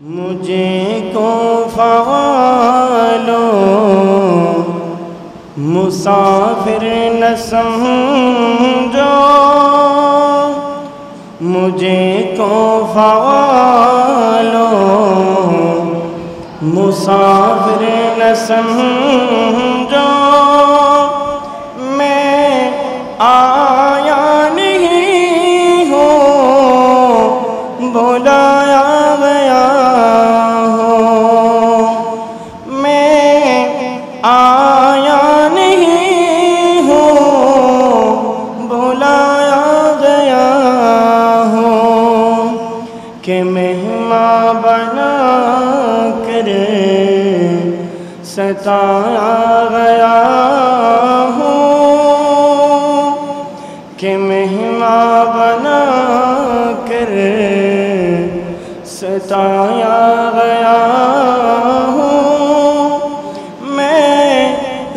مجھے کو فوالو مسافر نہ سمجھو، مجھے کو فوالو مسافر نہ سمجھو، میں آیا نہیں ہوں بلایا گیا ہوں، میں آیا نہیں ہوں بلایا گیا ہوں، کہ مہمان بنا کر ستایا گیا ہوں، کہ مہمان بنا کر ستایا گیا ہوں، میں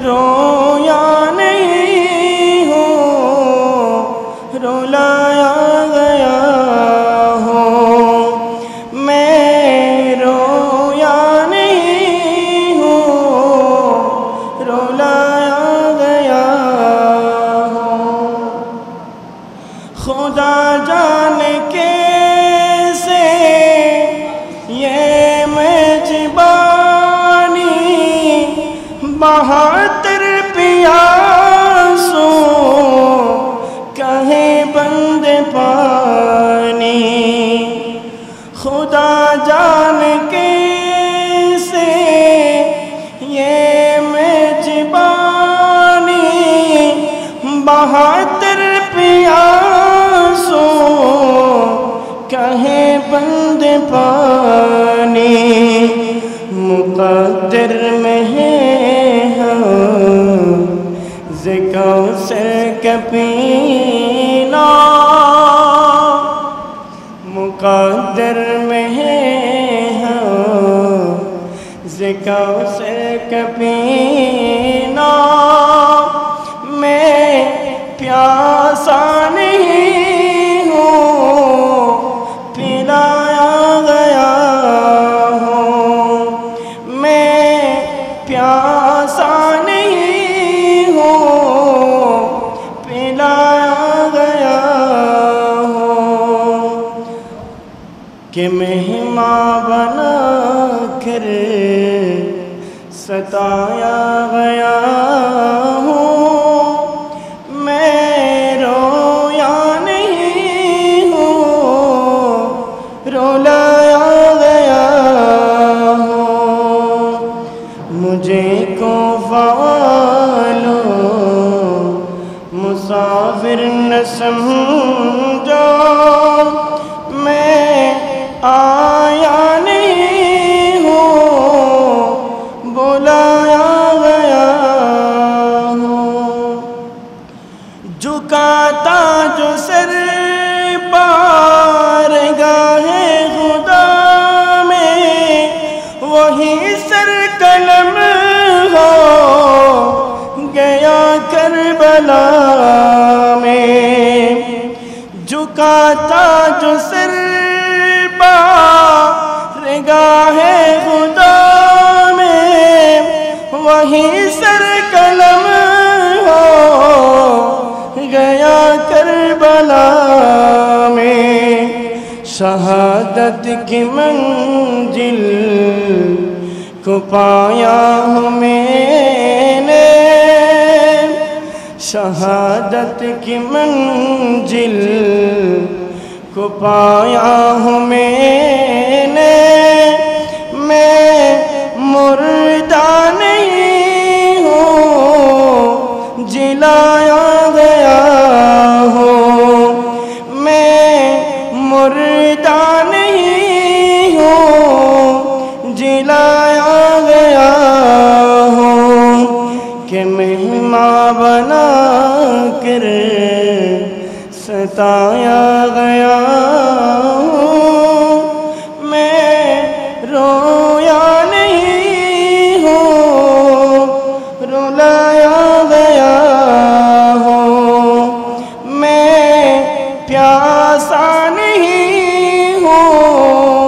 رویا نہیں ہوں رلایا گیا ہوں، میں رویا نہیں ہوں رلایا گیا ہوں، خدا جانے کیسے یہ میجبانی بہتر پیاسوں کہیں بند پانی، خدا جانے کیسے یہ میجبانی بہتر پیاسوں کہیں بند پانی، مقدر میں ہے کوثر کا پینا، مقدر میں ہے کوثر کا پینا، میں پیاسا نہیں ہوں پلایا گیا ہوں، میں پیاسا نہیں ہوں پلایا گیا ہوں، کہ مہمان بنا کر ستایا گیا ہوں، میں رویا نہیں ہوں رلایا گیا ہوں، مجھے کو فوالو مسافر نہ سمجھو، میں آیا نہیں ہوں بلایا گیا ہوں، جھکاتا جو سر بارگاہ خدا میں وہی سر قلم ہو گیا کربلا میں، جھکاتا جو سر بارگاہ خدا میں وہی سر قلم ہو گیا کربلا میں، شہادت کی منزل کو پایا ہوں میں نے، شہادت کی منزل کو پایا ہوں میں نے، میں مردہ نہیں ہوں جلایا گیا ہوں، میں مردہ نہیں ہوں جلایا گیا ہوں، کہ مہمان بنا کر ستایا گیا ہوں، میں رویا نہیں ہوں رلایا گیا ہوں، میں پیاسا نہیں ہوں